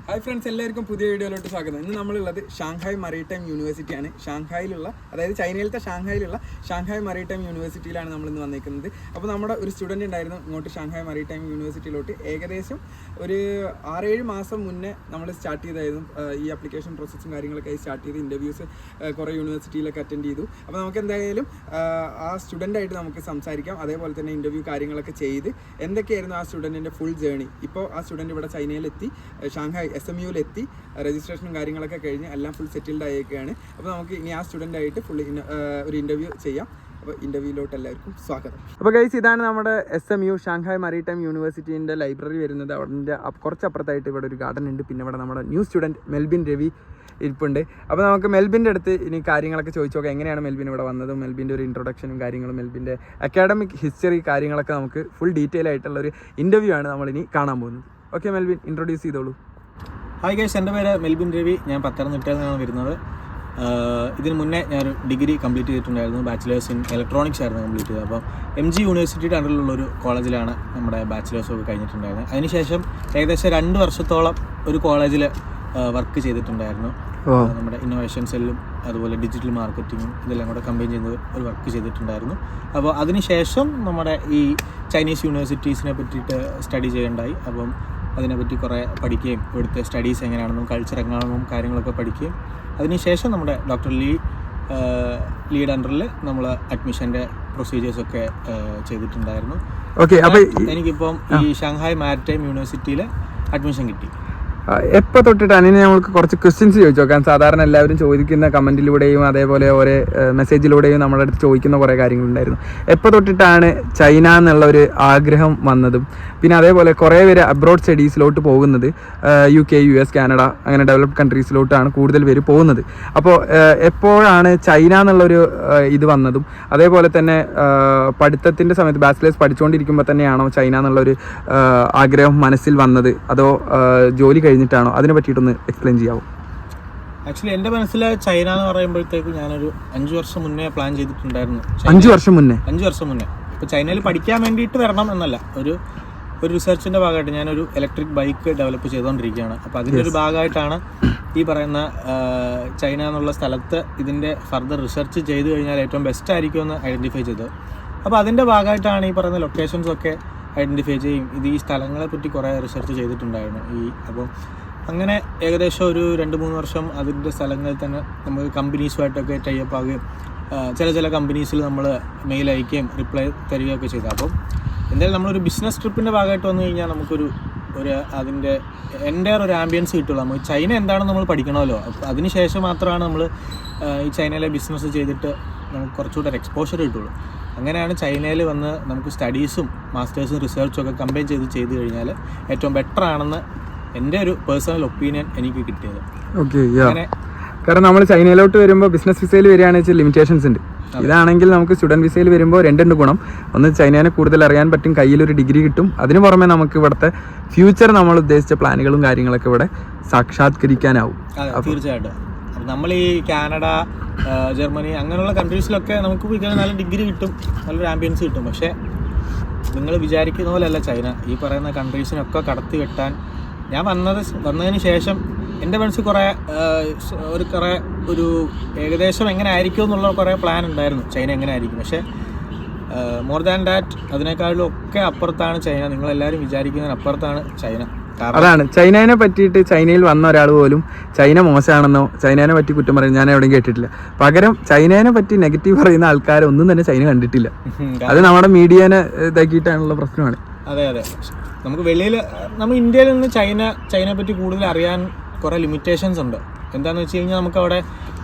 Hi friends, എല്ലാവർക്കും പുതിയ വീഡിയോയിലോട്ട് സ്വാഗതം. ഇന്ന് നമ്മളുള്ളത് ഷാങ്ഹായ് മറൈടൈം യൂണിവേഴ്സിറ്റിയാണ്. ഷാങ്ഹായിലുള്ള, അതായത് ചൈനയിലത്തെ ഷാങ്ഹായിലുള്ള ഷാങ്ഹായ് മറൈടൈം യൂണിവേഴ്സിറ്റിയിലാണ് നമ്മളിന്ന് വന്നിരിക്കുന്നത്. അപ്പോൾ നമ്മുടെ ഒരു സ്റ്റുഡൻറ്റ് ഉണ്ടായിരുന്നു ഇങ്ങോട്ട് ഷാങ്ഹായ് മറൈടൈം യൂണിവേഴ്സിറ്റിയിലോട്ട്. ഏകദേശം ഒരു 6-7 മാസം മുന്നേ നമ്മൾ സ്റ്റാർട്ട് ചെയ്തായിരുന്നു. ഈ ആപ്ലിക്കേഷൻ പ്രോസസ്സും കാര്യങ്ങളൊക്കെ സ്റ്റാർട്ട് ചെയ്ത് ഇൻ്റർവ്യൂസ് കുറേ യൂണിവേഴ്സിറ്റിയിലൊക്കെ അറ്റൻഡ് ചെയ്തു. അപ്പോൾ നമുക്ക് എന്തായാലും ആ സ്റ്റുഡൻ്റായിട്ട് നമുക്ക് സംസാരിക്കാം. അതേപോലെ തന്നെ ഇൻ്റർവ്യൂ കാര്യങ്ങളൊക്കെ ചെയ്ത് എന്തൊക്കെയായിരുന്നു ആ സ്റ്റുഡൻറ്റിൻ്റെ ഫുൾ ജേണി. ഇപ്പോൾ ആ സ്റ്റുഡൻറ്റ് ഇവിടെ ചൈനയിലെത്തി, ഷാങ്ഹായ് SMUലെത്തി, രജിസ്ട്രേഷനും കാര്യങ്ങളൊക്കെ കഴിഞ്ഞ് എല്ലാം ഫുൾ സെറ്റിൽഡ് ആയിരിക്കുകയാണ്. അപ്പോൾ നമുക്ക് ഇനി ആ സ്റ്റുഡൻ്റായിട്ട് ഫുൾ ഒരു ഇൻ്റർവ്യൂ ചെയ്യാം. അപ്പോൾ ഇൻ്റർവ്യൂയിലോട്ട് എല്ലാവർക്കും സ്വാഗതം. അപ്പോൾ ഗൈസ്, ഇതാണ് നമ്മുടെ SMU ഷാങ്ഹായ് മറൈടൈം യൂണിവേഴ്സിറ്റീൻ്റെ ലൈബ്രറി വരുന്നത്. അവിടെ കുറച്ചപ്പുറത്തായിട്ട് ഇവിടെ ഒരു ഗാർഡൻ ഉണ്ട്. പിന്നെ ഇവിടെ നമ്മുടെ ന്യൂ സ്റ്റുഡൻറ്റ് മെൽബിൻ രവി ഇരിപ്പുണ്ട്. അപ്പോൾ നമുക്ക് മെൽബിൻ്റെ അടുത്ത് ഇനി കാര്യങ്ങളൊക്കെ ചോദിച്ചു നോക്കാം. എങ്ങനെയാണ് മെൽബിൻ ഇവിടെ വന്നതും, മെൽബിൻ്റെ ഒരു ഇൻട്രൊഡക്ഷനും കാര്യങ്ങളും, മെൽബിൻ്റെ അക്കാഡമിക് ഹിസ്റ്ററി കാര്യങ്ങളൊക്കെ നമുക്ക് ഫുൾ ഡീറ്റെയിൽ ആയിട്ടുള്ളൊരു ഇൻ്റർവ്യൂ ആണ് നമ്മളിനി കാണാൻ പോകുന്നത്. ഓക്കെ മെൽബിൻ, ഇൻട്രൊഡ്യൂസ് ചെയ്തോളൂ. ഹായ് ഗൈസ്, എൻ്റെ പേര് മെൽബിൻ രവി. ഞാൻ പത്തനംതിട്ടയിൽ നിന്നാണ് വരുന്നത്. ഇതിന് മുന്നേ ഞാനൊരു ഡിഗ്രി കംപ്ലീറ്റ് ചെയ്തിട്ടുണ്ടായിരുന്നു. ബാച്ചിലേഴ്സ് ഇൻ ഇലക്ട്രോണിക്സ് ആയിരുന്നു കംപ്ലീറ്റ് ചെയ്തത്. അപ്പോൾ MG യൂണിവേഴ്സിറ്റിയുടെ അണ്ടറിലുള്ളൊരു കോളേജിലാണ് നമ്മുടെ ബാച്ചിലേഴ്സൊക്കെ കഴിഞ്ഞിട്ടുണ്ടായിരുന്നത്. അതിനുശേഷം ഏകദേശം 2 വർഷത്തോളം ഒരു കോളേജിൽ വർക്ക് ചെയ്തിട്ടുണ്ടായിരുന്നു. നമ്മുടെ ഇന്നോവേഷൻ സെല്ലും അതുപോലെ ഡിജിറ്റൽ മാർക്കറ്റിങ്ങും ഇതെല്ലാം കൂടെ കമ്പൈൻ ചെയ്ത് ഒരു വർക്ക് ചെയ്തിട്ടുണ്ടായിരുന്നു. അപ്പോൾ അതിനുശേഷം നമ്മുടെ ഈ ചൈനീസ് യൂണിവേഴ്സിറ്റീസിനെ പറ്റിയിട്ട് സ്റ്റഡി ചെയ്യേണ്ടായി. അപ്പം അതിനെപ്പറ്റി കുറേ പഠിക്കുകയും ഇവിടുത്തെ സ്റ്റഡീസ് എങ്ങനെയാണെന്നും കൾച്ചർ എങ്ങനെയാണെന്നും കാര്യങ്ങളൊക്കെ പഠിക്കുകയും അതിനുശേഷം നമ്മുടെ ഡോക്ടർ ലീഡ് അണ്ടറിൽ നമ്മൾ അഡ്മിഷൻ്റെ പ്രൊസീജിയേഴ്സൊക്കെ ചെയ്തിട്ടുണ്ടായിരുന്നു. അപ്പോൾ എനിക്കിപ്പം ഈ ഷാങ്ഹായ് മാരിടൈം യൂണിവേഴ്സിറ്റിയിൽ അഡ്മിഷൻ കിട്ടി. എപ്പോൾ തൊട്ടിട്ടാണ് ഇനി നമ്മൾക്ക് കുറച്ച് ക്വസ്റ്റ്യൻസ് ചോദിച്ചു നോക്കാം. സാധാരണ എല്ലാവരും ചോദിക്കുന്ന കമൻറ്റിലൂടെയും അതേപോലെ ഓരോ മെസ്സേജിലൂടെയും നമ്മുടെ അടുത്ത് ചോദിക്കുന്ന കുറേ കാര്യങ്ങളുണ്ടായിരുന്നു. എപ്പോൾ തൊട്ടിട്ടാണ് ചൈന എന്നുള്ള ഒരു ആഗ്രഹം വന്നതും, പിന്നെ അതേപോലെ കുറേ പേര് അബ്രോഡ് സ്റ്റഡീസിലോട്ട് പോകുന്നത് UK, US, കാനഡ അങ്ങനെ ഡെവലപ്ഡ് കൺട്രീസിലോട്ടാണ് കൂടുതൽ പേര് പോകുന്നത്. അപ്പോൾ എപ്പോഴാണ് ചൈന എന്നുള്ളൊരു ഇത് വന്നതും, അതേപോലെ തന്നെ പഠിത്തത്തിൻ്റെ സമയത്ത് ബാച്ചിലേഴ്സ് പഠിച്ചുകൊണ്ടിരിക്കുമ്പോൾ തന്നെയാണോ ചൈന എന്നുള്ളൊരു ആഗ്രഹം മനസ്സിൽ വന്നത്, അതോ ജോലി കഴിഞ്ഞിട്ടാണോ? അതിനെ പറ്റിയിട്ടൊന്ന് എക്സ്പ്ലെയിൻ ചെയ്യാമോ? ആക്ച്വലി എൻ്റെ മനസ്സിൽ ചൈന എന്ന് പറയുമ്പോഴത്തേക്ക് ഞാനൊരു 5 വർഷം മുന്നേ പ്ലാൻ ചെയ്തിട്ടുണ്ടായിരുന്നു. 5 വർഷം മുന്നേ? 5 വർഷം മുന്നേ. ഇപ്പോൾ ചൈനയിൽ പഠിക്കാൻ വേണ്ടിയിട്ട് വരണം എന്നല്ല, ഒരു റിസർച്ചിൻ്റെ ഭാഗമായിട്ട് ഞാനൊരു ഇലക്ട്രിക് ബൈക്ക് ഡെവലപ്പ് ചെയ്തുകൊണ്ടിരിക്കുകയാണ്. അപ്പോൾ അതിൻ്റെ ഒരു ഭാഗമായിട്ടാണ് ഈ പറയുന്ന ചൈന എന്നുള്ള സ്ഥലത്ത് ഇതിൻ്റെ ഫർദർ റിസർച്ച് ചെയ്ത് കഴിഞ്ഞാൽ ഏറ്റവും ബെസ്റ്റ് ആയിരിക്കുമെന്ന് ഐഡൻറ്റിഫൈ ചെയ്തത്. അപ്പോൾ അതിൻ്റെ ഭാഗമായിട്ടാണ് ഈ പറയുന്ന ലൊക്കേഷൻസൊക്കെ ഐഡൻറ്റിഫൈ ചെയ്യും. ഈ സ്ഥലങ്ങളെ പറ്റി കുറേ റിസർച്ച് ചെയ്തിട്ടുണ്ടായിരുന്നു. അപ്പം അങ്ങനെ ഏകദേശം ഒരു 2-3 വർഷം അതിൻ്റെ സ്ഥലങ്ങളിൽ തന്നെ നമുക്ക് കമ്പനീസുമായിട്ടൊക്കെ ടൈപ്പ് ആകുകയും ചില കമ്പനീസിൽ നമ്മൾ മെയിൽ അയക്കുകയും റിപ്ലൈ തരികയൊക്കെ ചെയ്തു. അപ്പം എന്തായാലും നമ്മളൊരു ബിസിനസ് ട്രിപ്പിൻ്റെ ഭാഗമായിട്ട് വന്നു കഴിഞ്ഞാൽ നമുക്കൊരു അതിൻ്റെ എൻ്റെ ഒരു ആംബിയൻസ് കിട്ടുള്ളൂ. നമുക്ക് ചൈന എന്താണെന്ന് നമ്മൾ പഠിക്കണമല്ലോ. അപ്പോൾ അതിന് ശേഷം മാത്രമാണ് നമ്മൾ ഈ ചൈനയിലെ ബിസിനസ് ചെയ്തിട്ട് നമുക്ക് കുറച്ചുകൂടെ ഒരു എക്സ്പോഷർ കിട്ടുള്ളൂ. അങ്ങനെയാണ് ചൈനയിൽ വന്ന് നമുക്ക് സ്റ്റഡീസും മാസ്റ്റേഴ്സും റിസർച്ചും ഒക്കെ കമ്പൈൻ ചെയ്ത് കഴിഞ്ഞാൽ ഏറ്റവും ബെറ്റർ ആണെന്ന് എൻ്റെ ഒരു പേഴ്സണൽ ഒപ്പീനിയൻ എനിക്ക് കിട്ടിയത്. ഓക്കെ, കാരണം നമ്മൾ ചൈനയിലോട്ട് വരുമ്പോൾ ബിസിനസ് വിസയിൽ വരികയാണെന്ന് വെച്ചാൽ ലിമിറ്റേഷൻസ് ഉണ്ട്. ഇതാണെങ്കിൽ നമുക്ക് സ്റ്റുഡൻറ്റ് വിസയിൽ വരുമ്പോൾ 2 ഗുണം. ഒന്ന്, ചൈനയെ കൂടുതൽ അറിയാൻ പറ്റും, കയ്യിലൊരു ഡിഗ്രി കിട്ടും. അതിന് പുറമെ നമുക്ക് ഇവിടുത്തെ ഫ്യൂച്ചർ നമ്മൾ ഉദ്ദേശിച്ച പ്ലാനുകളും കാര്യങ്ങളൊക്കെ ഇവിടെ സാക്ഷാത്കരിക്കാനാവും. തീർച്ചയായിട്ടും. നമ്മൾ ഈ കാനഡ, ജർമ്മനി അങ്ങനെയുള്ള കൺട്രീസിലൊക്കെ നമുക്ക് പോയി നല്ല ഡിഗ്രി കിട്ടും, നല്ലൊരു ആംബിയൻസ് കിട്ടും. പക്ഷേ നിങ്ങൾ വിചാരിക്കുന്ന പോലെയല്ല ചൈന. ഈ പറയുന്ന കൺട്രീസിനൊക്കെ കടത്തി വെട്ടാൻ ഞാൻ വന്നതിന് ശേഷം എൻ്റെ മനസ്സിൽ കുറേ ഒരു ഏകദേശം എങ്ങനെ ആയിരിക്കും എന്നുള്ള കുറേ പ്ലാൻ ഉണ്ടായിരുന്നു, ചൈന എങ്ങനെ ആയിരിക്കും. പക്ഷേ മോർ ദാൻ ദാറ്റ് അതിനേക്കാളും ഒക്കെ അപ്പുറത്താണ് ചൈന. നിങ്ങളെല്ലാവരും വിചാരിക്കുന്നതിന് അപ്പുറത്താണ് ചൈന. അതാണ്, ചൈനയെ പറ്റിയിട്ട് ചൈനയിൽ വന്ന ഒരാൾ പോലും ചൈന മോശമാണെന്നോ ചൈനയെ പറ്റി കുറ്റം പറയുന്നത് ഞാൻ എവിടെയും കേട്ടിട്ടില്ല. പകരം ചൈനയെ പറ്റി നെഗറ്റീവ് പറയുന്ന ആൾക്കാരെ ഒന്നും തന്നെ ചൈന കണ്ടിട്ടില്ല. അത് നമ്മുടെ മീഡിയനെ ഇതാക്കിയിട്ടാണുള്ള പ്രശ്നമാണ്. അതെ, നമുക്ക് വെളിയിൽ, നമ്മൾ ഇന്ത്യയിൽ നിന്ന് ചൈനയെ പറ്റി കൂടുതൽ അറിയാൻ കുറേ ലിമിറ്റേഷൻസ് ഉണ്ട്. എന്താണെന്ന് വെച്ച് കഴിഞ്ഞാൽ നമുക്ക്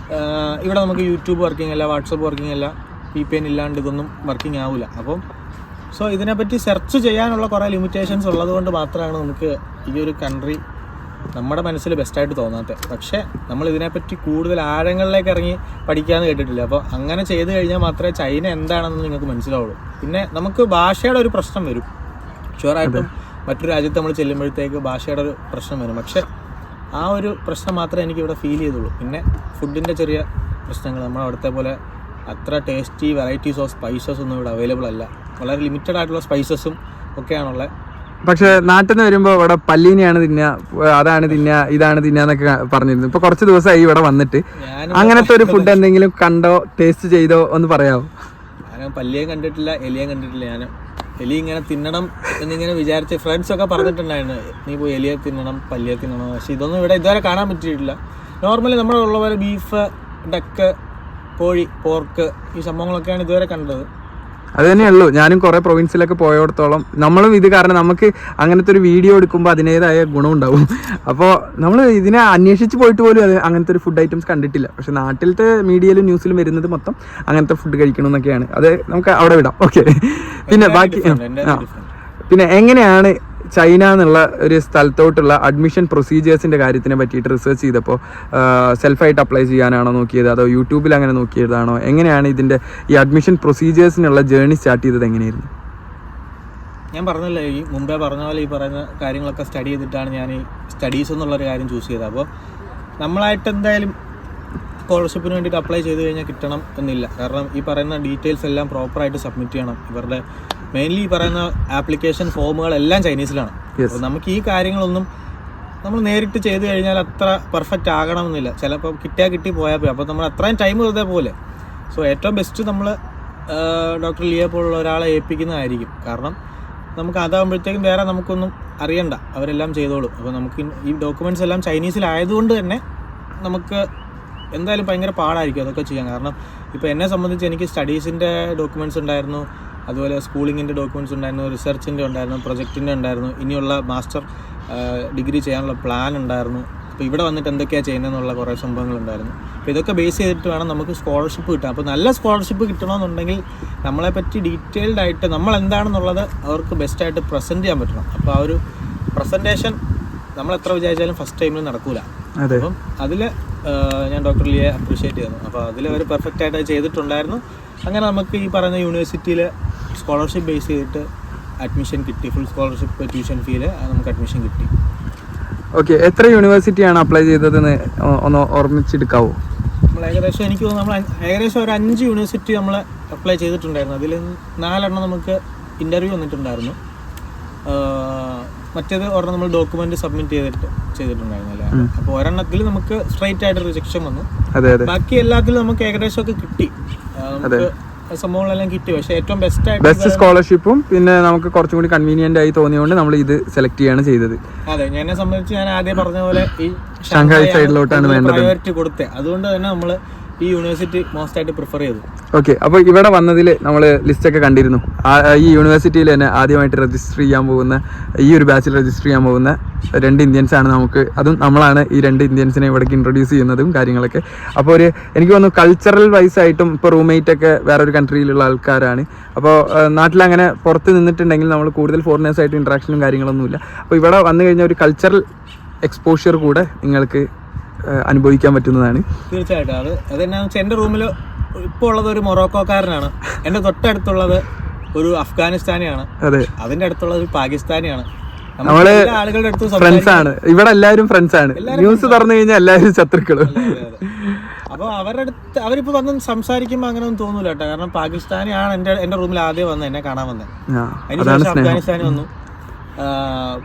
ഇവിടെ നമുക്ക് യൂട്യൂബ് വർക്കിംഗ് അല്ല, വാട്സപ്പ് വർക്കിംഗ് അല്ല, VPN ഇല്ലാണ്ട് ഇതൊന്നും വർക്കിംഗ് ആവില്ല. അപ്പം ഇതിനെപ്പറ്റി സെർച്ച് ചെയ്യാനുള്ള കുറേ ലിമിറ്റേഷൻസ് ഉള്ളത് കൊണ്ട് മാത്രമാണ് നമുക്ക് ഈ ഒരു കൺട്രി നമ്മുടെ മനസ്സിൽ ബെസ്റ്റായിട്ട് തോന്നാത്തത്. പക്ഷേ നമ്മൾ ഇതിനെപ്പറ്റി കൂടുതൽ ആഴങ്ങളിലേക്ക് ഇറങ്ങി പഠിക്കാമെന്ന് കേട്ടിട്ടില്ല. അപ്പോൾ അങ്ങനെ ചെയ്ത് കഴിഞ്ഞാൽ മാത്രമേ ചൈന എന്താണെന്ന് നിങ്ങൾക്ക് മനസ്സിലാവുള്ളൂ. പിന്നെ നമുക്ക് ഭാഷയുടെ ഒരു പ്രശ്നം വരും, ഷുവറായിട്ടും മറ്റൊരു രാജ്യത്ത് നമ്മൾ ചെല്ലുമ്പോഴത്തേക്ക് ഭാഷയുടെ ഒരു പ്രശ്നം വരും. പക്ഷേ ആ ഒരു പ്രശ്നം മാത്രമേ എനിക്കിവിടെ ഫീൽ ചെയ്തുള്ളൂ. പിന്നെ ഫുഡിൻ്റെ ചെറിയ പ്രശ്നങ്ങൾ, നമ്മൾ അവിടുത്തെ പോലെ അത്ര ടേസ്റ്റി വെറൈറ്റീസ് ഓഫ് സ്പൈസസ് ഒന്നും ഇവിടെ അവൈലബിൾ അല്ല. വളരെ ലിമിറ്റഡ് ആയിട്ടുള്ള സ്പൈസസും ഒക്കെയാണുള്ളത്. പക്ഷെ നാട്ടിൽ നിന്ന് വരുമ്പോ ഇവിടെ പല്ലീനെയാണ് തിന്നുക, അതാണ് തിന്നുക, ഇതാണ് തിന്നുക എന്നൊക്കെ പറഞ്ഞിരുന്നു. ഇപ്പൊ കുറച്ച് ദിവസമായി ഇവിടെ വന്നിട്ട് അങ്ങനത്തെ ഒരു ഫുഡ് എന്തെങ്കിലും കണ്ടോ ടേസ്റ്റ് ചെയ്തോ ഒന്ന് പറയാമോ? ഞാൻ പല്ലിയെ കണ്ടിട്ടില്ല, എലിയെ കണ്ടിട്ടില്ല. ഞാൻ എലി ഇങ്ങനെ തിന്നണം എന്നിങ്ങനെ വിചാരിച്ച് ഫ്രണ്ട്സൊക്കെ പറഞ്ഞിട്ടുണ്ടായിരുന്നു, നീ പോയി എലിയെ തിന്നണം, പല്ലിയെ തിന്നണം. പക്ഷെ ഇതൊന്നും ഇവിടെ ഇതുവരെ കാണാൻ പറ്റിയിട്ടില്ല. നോർമലി നമ്മളുള്ള പോലെ ബീഫ്, ഡക്ക്, കോഴി, പോർക്ക് ഈ സംഭവങ്ങളൊക്കെയാണ് ഇതുവരെ കണ്ടത്. അത് തന്നെയുള്ളൂ. ഞാനും കുറേ പ്രൊവിൻസിലൊക്കെ പോയോടത്തോളം നമ്മളും ഇത് കാരണം നമുക്ക് അങ്ങനത്തെ ഒരു വീഡിയോ എടുക്കുമ്പോൾ അതിൻ്റെതായ ഗുണമുണ്ടാവും. അപ്പോൾ നമ്മൾ ഇതിനെ അന്വേഷിച്ച് പോയിട്ട് പോലും അത് അങ്ങനത്തെ ഒരു ഫുഡ് ഐറ്റംസ് കണ്ടിട്ടില്ല. പക്ഷെ നാട്ടിലത്തെ മീഡിയയിലും ന്യൂസിലും വരുന്നത് മൊത്തം അങ്ങനത്തെ ഫുഡ് കഴിക്കണം എന്നൊക്കെയാണ്. അത് നമുക്ക് അവിടെ വിടാം. ഓക്കെ, പിന്നെ ബാക്കി പിന്നെ എങ്ങനെയാണ് ചൈന എന്നുള്ള ഒരു സ്ഥലത്തോട്ടുള്ള അഡ്മിഷൻ പ്രൊസീജിയേഴ്സിൻ്റെ കാര്യത്തിനെ പറ്റിയിട്ട് റിസർച്ച് ചെയ്തപ്പോൾ സെൽഫായിട്ട് അപ്ലൈ ചെയ്യാനാണോ നോക്കിയത്, അതോ യൂട്യൂബിൽ അങ്ങനെ നോക്കിയതാണോ, എങ്ങനെയാണ് ഇതിൻ്റെ ഈ അഡ്മിഷൻ പ്രൊസീജിയേഴ്സിനുള്ള ജേർണി സ്റ്റാർട്ട് ചെയ്തത് എങ്ങനെയായിരുന്നു? ഞാൻ പറഞ്ഞല്ലോ, ഈ മുമ്പേ പറഞ്ഞ പോലെ ഈ പറയുന്ന കാര്യങ്ങളൊക്കെ സ്റ്റഡി ചെയ്തിട്ടാണ് ഞാൻ ഈ സ്റ്റഡീസ് എന്നുള്ളൊരു കാര്യം ചൂസ് ചെയ്തത്. അപ്പോൾ നമ്മളായിട്ട് എന്തായാലും സ്കോളർഷിപ്പിന് വേണ്ടിയിട്ട് അപ്ലൈ ചെയ്ത് കഴിഞ്ഞാൽ കിട്ടണം എന്നില്ല. കാരണം ഈ പറയുന്ന ഡീറ്റെയിൽസ് എല്ലാം പ്രോപ്പറായിട്ട് സബ്മിറ്റ് ചെയ്യണം. ഇവരുടെ മെയിൻലി ഈ പറയുന്ന ആപ്ലിക്കേഷൻ ഫോമുകളെല്ലാം ചൈനീസിലാണ്. അപ്പോൾ നമുക്ക് ഈ കാര്യങ്ങളൊന്നും നമ്മൾ നേരിട്ട് ചെയ്ത് കഴിഞ്ഞാൽ അത്ര പെർഫെക്റ്റ് ആകണമെന്നില്ല. ചിലപ്പോൾ കിട്ടിയാൽ കിട്ടി പോയാൽ പോയി. അപ്പോൾ നമ്മൾ അത്രയും ടൈം വെറുതെ പോലെ. സോ ഏറ്റവും ബെസ്റ്റ് നമ്മൾ ഡോക്ടർ ലിയെ പോലുള്ള ഒരാളെ ഏൽപ്പിക്കുന്നതായിരിക്കും. കാരണം നമുക്ക് അതാകുമ്പോഴത്തേക്കും വേറെ നമുക്കൊന്നും അറിയണ്ട, അവരെല്ലാം ചെയ്തോളും. അപ്പോൾ നമുക്ക് ഈ ഡോക്യുമെൻറ്റ്സ് എല്ലാം ചൈനീസിലായതുകൊണ്ട് തന്നെ നമുക്ക് എന്തായാലും ഭയങ്കര പാടായിരിക്കും അതൊക്കെ ചെയ്യാൻ. കാരണം ഇപ്പോൾ എന്നെ സംബന്ധിച്ച് എനിക്ക് സ്റ്റഡീസിൻ്റെ ഡോക്യുമെൻറ്റ്സ് ഉണ്ടായിരുന്നു, അതുപോലെ സ്കൂളിങ്ങിൻ്റെ ഡോക്യുമെൻറ്റ്സ് ഉണ്ടായിരുന്നു, റിസർച്ചിൻ്റെ ഉണ്ടായിരുന്നു, പ്രൊജക്റ്റിൻ്റെ ഉണ്ടായിരുന്നു, ഇനിയുള്ള മാസ്റ്റർ ഡിഗ്രി ചെയ്യാനുള്ള പ്ലാൻ ഉണ്ടായിരുന്നു. അപ്പോൾ ഇവിടെ വന്നിട്ട് എന്തൊക്കെയാണ് ചെയ്യുന്നതെന്നുള്ള കുറേ സംഭവങ്ങളുണ്ടായിരുന്നു. അപ്പോൾ ഇതൊക്കെ ബേസ് ചെയ്തിട്ട് വേണം നമുക്ക് സ്കോളർഷിപ്പ് കിട്ടാൻ. അപ്പോൾ നല്ല സ്കോളർഷിപ്പ് കിട്ടണമെന്നുണ്ടെങ്കിൽ നമ്മളെപ്പറ്റി ഡീറ്റെയിൽഡ് ആയിട്ട് നമ്മൾ എന്താണെന്നുള്ളത് അവർക്ക് ബെസ്റ്റായിട്ട് പ്രസൻറ്റ് ചെയ്യാൻ പറ്റണം. അപ്പോൾ ആ ഒരു പ്രസൻറ്റേഷൻ നമ്മൾ എത്ര വിചാരിച്ചാലും ഫസ്റ്റ് ടൈമിൽ നടക്കൂല. അപ്പം അതിൽ ഞാൻ ഡോക്ടർ ലിയെ അപ്രീഷിയേറ്റ് ചെയ്യുന്നു. അപ്പോൾ അതിൽ അവർ പെർഫെക്റ്റ് ആയിട്ട് അത് ചെയ്തിട്ടുണ്ടായിരുന്നു. അങ്ങനെ നമുക്ക് ഈ പറയുന്ന യൂണിവേഴ്സിറ്റിയിൽ സ്കോളർഷിപ്പ് ബേസ് ചെയ്തിട്ട് അഡ്മിഷൻ കിട്ടി. ഫുൾ സ്കോളർഷിപ്പ്, ട്യൂഷൻ ഫീൽ നമുക്ക് അഡ്മിഷൻ കിട്ടി. ഓക്കെ, എത്ര യൂണിവേഴ്സിറ്റിയാണ് അപ്ലൈ ചെയ്തതെന്ന് ഒന്ന് ഓർമ്മിച്ചെടുക്കാവോ? നമ്മൾ ഏകദേശം എനിക്ക് തോന്നുന്നു നമ്മൾ ഏകദേശം ഒരു 5 യൂണിവേഴ്സിറ്റി നമ്മൾ അപ്ലൈ ചെയ്തിട്ടുണ്ടായിരുന്നു. അതിൽ 4 എണ്ണം നമുക്ക് ഇൻ്റർവ്യൂ വന്നിട്ടുണ്ടായിരുന്നു. മറ്റേത് ഒരെണ്ണം നമ്മൾ ഡോക്യുമെന്റ് സബ്മിറ്റ് ചെയ്തിട്ടുണ്ടായിരുന്നല്ലേ. അപ്പോൾ ഒരെണ്ണത്തിൽ നമുക്ക് സ്ട്രൈറ്റ് ആയിട്ട് റിജക്ഷൻ വന്നു. ബാക്കി എല്ലാത്തിലും നമുക്ക് ഏകദേശം ഒക്കെ കിട്ടി, നമുക്ക് സംഭവങ്ങളെല്ലാം കിട്ടി. പക്ഷേ ഏറ്റവും ബെസ്റ്റ് സ്കോളർഷിപ്പും പിന്നെ നമുക്ക് കുറച്ചും കൂടി കൺവീനിയന്റ് ആയി തോന്നിയതുകൊണ്ട് നമ്മൾ ഇത് സെലക്ട് ചെയ്യാണ് ചെയ്തത്. അതെ, എന്നെ സംബന്ധിച്ച് ഞാൻ ആദ്യം പറഞ്ഞ പോലെ ഈ ഷാങ്ഹായ് സൈഡിലോട്ടാണ് പ്രയോറിറ്റി കൊടുത്തത്. അതുകൊണ്ട് തന്നെ നമ്മൾ ഈ യൂണിവേഴ്സിറ്റി മോസ്റ്റ് ആയിട്ട് പ്രിഫർ ചെയ്തു. ഓക്കെ, അപ്പോൾ ഇവിടെ വന്നതിൽ നമ്മൾ ലിസ്റ്റൊക്കെ കണ്ടിരുന്നു. ഈ യൂണിവേഴ്സിറ്റിയിൽ തന്നെ ആദ്യമായിട്ട് രജിസ്റ്റർ ചെയ്യാൻ പോകുന്ന, ഈ ഒരു ബാച്ചിൽ രജിസ്റ്റർ ചെയ്യാൻ പോകുന്ന 2 ഇന്ത്യൻസാണ് നമുക്ക്. അതും നമ്മളാണ് ഈ 2 ഇന്ത്യൻസിനെ ഇവിടേക്ക് ഇൻട്രൊഡ്യൂസ് ചെയ്യുന്നതും കാര്യങ്ങളൊക്കെ. അപ്പോൾ എനിക്ക് തോന്നുന്നു കൾച്ചറൽ വൈസ് ആയിട്ടും ഇപ്പോൾ റൂംമേറ്റ് ഒക്കെ വേറൊരു കൺട്രിയിലുള്ള ആൾക്കാരാണ്. അപ്പോൾ നാട്ടിലങ്ങനെ പുറത്ത് നിന്നിട്ടുണ്ടെങ്കിൽ നമ്മൾ കൂടുതൽ ഫോറിനേഴ്സായിട്ട് ഇൻട്രാക്ഷനും കാര്യങ്ങളൊന്നുമില്ല. അപ്പോൾ ഇവിടെ വന്നു കഴിഞ്ഞാൽ ഒരു കൾച്ചറൽ എക്സ്പോഷ്യർ കൂടെ നിങ്ങൾക്ക് അനുഭവിക്കാൻ പറ്റുന്നതാണ്. തീർച്ചയായിട്ടും. അതെന്നാന്ന് വെച്ചാൽ എൻ്റെ റൂമിൽ ഇപ്പോൾ ഉള്ളത് ഒരു മൊറോക്കോക്കാരനാണ്, എൻ്റെ തൊട്ടടുത്തുള്ളത് ഒരു അഫ്ഗാനിസ്ഥാനിയാണ്, അതിൻ്റെ അടുത്തുള്ളത് ഒരു പാകിസ്ഥാനിയാണ്. നമ്മള് ആളുകളുടെ അടുത്ത് ഫ്രണ്ട്സ് ആണ്. ഇവിടെ എല്ലാവരും ഫ്രണ്ട്സ് ആണ്. ന്യൂസ് തുറന്നു കഴിഞ്ഞാൽ എല്ലാവരും ശത്രുക്കളും. അപ്പോൾ അവരുടെ അടുത്ത് അവരിപ്പോൾ വന്ന് സംസാരിക്കുമ്പോൾ അങ്ങനെ ഒന്നും തോന്നൂല കേട്ടോ. കാരണം പാകിസ്ഥാനിയാണ് എൻ്റെ റൂമിൽ ആദ്യം വന്നത്, എന്നെ കാണാൻ വന്നത്. അതിനുശേഷം അഫ്ഗാനിസ്ഥാനി വന്നു.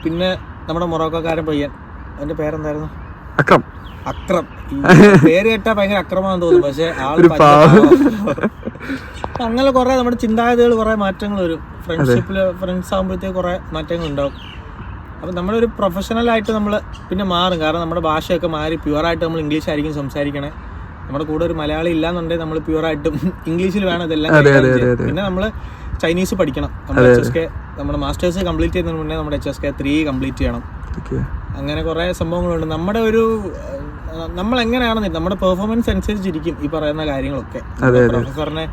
പിന്നെ നമ്മുടെ മൊറോക്കോക്കാരൻ പയ്യൻ, അവൻ്റെ പേരെന്തായിരുന്നു? അക്രം. ഈ പേര് കേട്ടാ ഭയങ്കര അക്രമാണെന്ന് തോന്നും, പക്ഷെ അങ്ങനെ കുറെ നമ്മുടെ ചിന്താഗതികൾ കുറെ മാറ്റങ്ങൾ വരും. ഫ്രണ്ട്ഷിപ്പില് ഫ്രണ്ട്സ് ആകുമ്പോഴത്തേക്ക് കുറെ മാറ്റങ്ങൾ ഉണ്ടാവും. അപ്പം നമ്മളൊരു പ്രൊഫഷണലായിട്ട് നമ്മൾ പിന്നെ മാറും. കാരണം നമ്മുടെ ഭാഷയൊക്കെ മാറി പ്യുവറായിട്ട് നമ്മൾ ഇംഗ്ലീഷ് ആയിരിക്കും സംസാരിക്കണേ. നമ്മുടെ കൂടെ ഒരു മലയാളി ഇല്ലാന്നുണ്ടെങ്കിൽ നമ്മൾ പ്യുവറായിട്ടും ഇംഗ്ലീഷിൽ വേണം ഇതെല്ലാം. പിന്നെ നമ്മൾ ചൈനീസ് പഠിക്കണം. നമ്മൾ HSK നമ്മുടെ മാസ്റ്റേഴ്സ് കംപ്ലീറ്റ് ചെയ്യുന്നതിന് മുന്നേ നമ്മുടെ HSK 3 കംപ്ലീറ്റ് ചെയ്യണം. അങ്ങനെ കുറേ സംഭവങ്ങളുണ്ട്. നമ്മുടെ ഒരു നമ്മൾ എങ്ങനെയാണെന്ന് നമ്മുടെ പെർഫോമൻസ് അനുസരിച്ചിരിക്കും ഈ പറയുന്ന കാര്യങ്ങളൊക്കെ. പ്രൊഫസറിനെ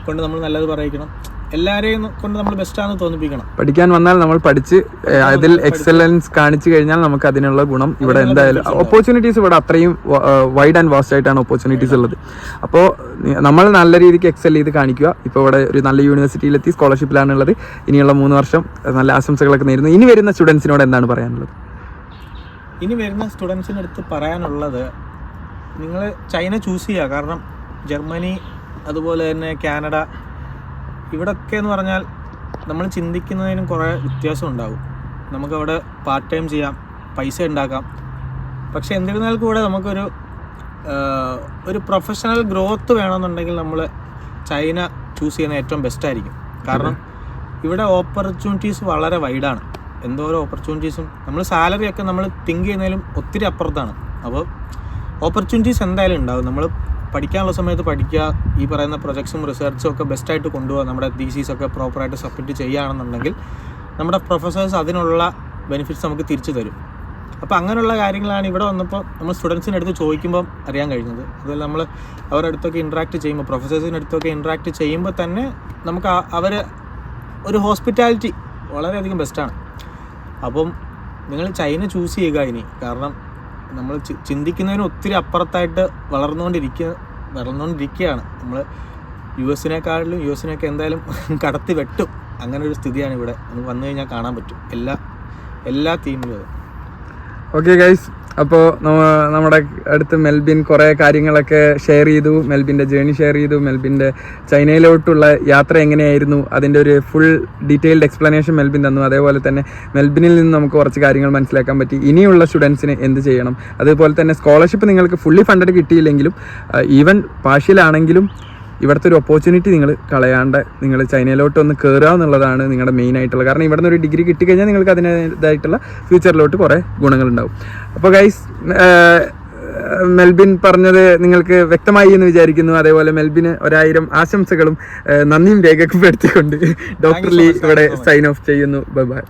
കൊണ്ട് നമ്മൾ നല്ലത് പറയിക്കണം, എല്ലാവരെയും കൊണ്ട് നമ്മൾ ബെസ്റ്റാണെന്ന് തോന്നിപ്പിക്കണം. പഠിക്കാൻ വന്നാൽ നമ്മൾ പഠിച്ച് അതിൽ എക്സലൻസ് കാണിച്ചു കഴിഞ്ഞാൽ നമുക്ക് അതിനുള്ള ഗുണം ഇവിടെ എന്തായാലും ഓപ്പർച്യൂണിറ്റീസ് ഇവിടെ അത്രയും വൈഡ് ആൻഡ് വാസ്റ്റ് ആയിട്ടാണ് ഓപ്പർച്യൂണിറ്റീസ് ഉള്ളത്. അപ്പോൾ നമ്മൾ നല്ല രീതിക്ക് എക്സൽ ചെയ്ത് കാണിക്കുക. ഇപ്പോൾ ഇവിടെ ഒരു നല്ല യൂണിവേഴ്സിറ്റിയിലെത്തി സ്കോളർഷിപ്പിലാണുള്ളത്. ഇനിയുള്ള 3 വർഷം നല്ല ആശംസകളൊക്കെ നേരുന്നു. ഇനി വരുന്ന സ്റ്റുഡൻസിനോട് എന്താണ് പറയാനുള്ളത്? ഇനി വരുന്ന സ്റ്റുഡൻസിൻ്റെ അടുത്ത് പറയാനുള്ളത്, നിങ്ങൾ ചൈന ചൂസ് ചെയ്യുക. കാരണം ജർമ്മനി, അതുപോലെ തന്നെ കാനഡ, ഇവിടൊക്കെ എന്ന് പറഞ്ഞാൽ നമ്മൾ ചിന്തിക്കുന്നതിനും കുറേ വ്യത്യാസം ഉണ്ടാകും. നമുക്കവിടെ പാർട്ട് ടൈം ചെയ്യാം, പൈസ ഉണ്ടാക്കാം. പക്ഷെ എന്നിരുന്നാൽ കൂടെ നമുക്കൊരു ഒരു പ്രൊഫഷണൽ ഗ്രോത്ത് വേണമെന്നുണ്ടെങ്കിൽ നമ്മൾ ചൈന ചൂസ് ചെയ്യുന്നത് ഏറ്റവും ബെസ്റ്റായിരിക്കും. കാരണം ഇവിടെ ഓപ്പർച്യൂണിറ്റീസ് വളരെ വൈഡാണ്. എന്തോരോ ഓപ്പർച്യൂണിറ്റീസും നമ്മൾ സാലറിയൊക്കെ നമ്മൾ തിങ്ക് ചെയ്യുന്നതിലും ഒത്തിരി അപ്പുറത്താണ്. അപ്പോൾ ഓപ്പർച്യൂണിറ്റീസ് എന്തായാലും ഉണ്ടാകും. നമ്മൾ പഠിക്കാനുള്ള സമയത്ത് പഠിക്കുക, ഈ പറയുന്ന പ്രൊജക്ട്സും റിസർച്ചും ഒക്കെ ബെസ്റ്റായിട്ട് കൊണ്ടുപോകുക, നമ്മുടെ തീസീസൊക്കെ പ്രോപ്പറായിട്ട് സബ്മിറ്റ് ചെയ്യുകയാണെന്നുണ്ടെങ്കിൽ നമ്മുടെ പ്രൊഫസേഴ്സ് അതിനുള്ള ബെനിഫിറ്റ്സ് നമുക്ക് തിരിച്ചു തരും. അപ്പോൾ അങ്ങനെയുള്ള കാര്യങ്ങളാണ് ഇവിടെ വന്നപ്പോൾ നമ്മൾ സ്റ്റുഡൻസിൻ്റെ അടുത്ത് ചോദിക്കുമ്പോൾ അറിയാൻ കഴിഞ്ഞത്. അതുപോലെ നമ്മൾ അവരുടെ അടുത്തൊക്കെ ഇൻട്രാക്ട് ചെയ്യുമ്പോൾ, പ്രൊഫസേഴ്സിൻ്റെ അടുത്തൊക്കെ ഇൻട്രാക്ട് ചെയ്യുമ്പോൾ തന്നെ നമുക്ക് അവർ ഒരു ഹോസ്പിറ്റാലിറ്റി വളരെയധികം ബെസ്റ്റാണ്. അപ്പം നിങ്ങൾ ചൈന ചൂസ് ചെയ്യുക ഇനി. കാരണം നമ്മൾ ചിന്തിക്കുന്നതിന് ഒത്തിരി അപ്പുറത്തായിട്ട് വളർന്നുകൊണ്ടിരിക്കുകയാണ്. നമ്മൾ യുഎസിനൊക്കെ എന്തായാലും കടത്തി വെട്ടും. അങ്ങനെ ഒരു സ്ഥിതിയാണ് ഇവിടെ. നമുക്ക് വന്നു കഴിഞ്ഞാൽ കാണാൻ പറ്റും എല്ലാ തീമിലും. ഓക്കെ ഗൈസ്, അപ്പോൾ നമ്മുടെ അടുത്ത് മെൽബിൻ കുറേ കാര്യങ്ങളൊക്കെ ഷെയർ ചെയ്തു, മെൽബിൻ്റെ ജേണി ഷെയർ ചെയ്തു, മെൽബിൻ്റെ ചൈനയിലോട്ടുള്ള യാത്ര എങ്ങനെയായിരുന്നു അതിൻ്റെ ഒരു ഫുൾ ഡീറ്റെയിൽഡ് എക്സ്പ്ലനേഷൻ മെൽബിൻ തന്നു. അതേപോലെ തന്നെ മെൽബിനിൽ നിന്ന് നമുക്ക് കുറച്ച് കാര്യങ്ങൾ മനസ്സിലാക്കാൻ പറ്റി. ഇനിയുള്ള സ്റ്റുഡൻസിന് എന്ത് ചെയ്യണം, അതുപോലെ തന്നെ സ്കോളർഷിപ്പ് നിങ്ങൾക്ക് ഫുള്ളി ഫണ്ടഡ് കിട്ടിയില്ലെങ്കിലും ഈവൻ പാർഷ്യലാണെങ്കിലും ഇവിടുത്തെ ഒരു ഓപ്പർച്യൂണിറ്റി നിങ്ങൾ കളയാണ്ട് നിങ്ങൾ ചൈനയിലോട്ട് ഒന്ന് കയറുക എന്നുള്ളതാണ് നിങ്ങളുടെ മെയിൻ ആയിട്ടുള്ള. കാരണം ഇവിടെ നിന്ന് ഒരു ഡിഗ്രി കിട്ടിക്കഴിഞ്ഞാൽ നിങ്ങൾക്ക് അതിൻ്റെതായിട്ടുള്ള ഫ്യൂച്ചറിലോട്ട് കുറേ ഗുണങ്ങളുണ്ടാവും. അപ്പോൾ ഗൈസ്, മെൽബിൻ പറഞ്ഞത് നിങ്ങൾക്ക് വ്യക്തമായി എന്ന് വിചാരിക്കുന്നു. അതേപോലെ മെൽബിന് 1000 ആശംസകളും നന്ദിയും രേഖപ്പെടുത്തിക്കൊണ്ട് ഡോക്ടർ ലീ ഇവിടെ സൈൻ ഓഫ് ചെയ്യുന്നു. Bye bye.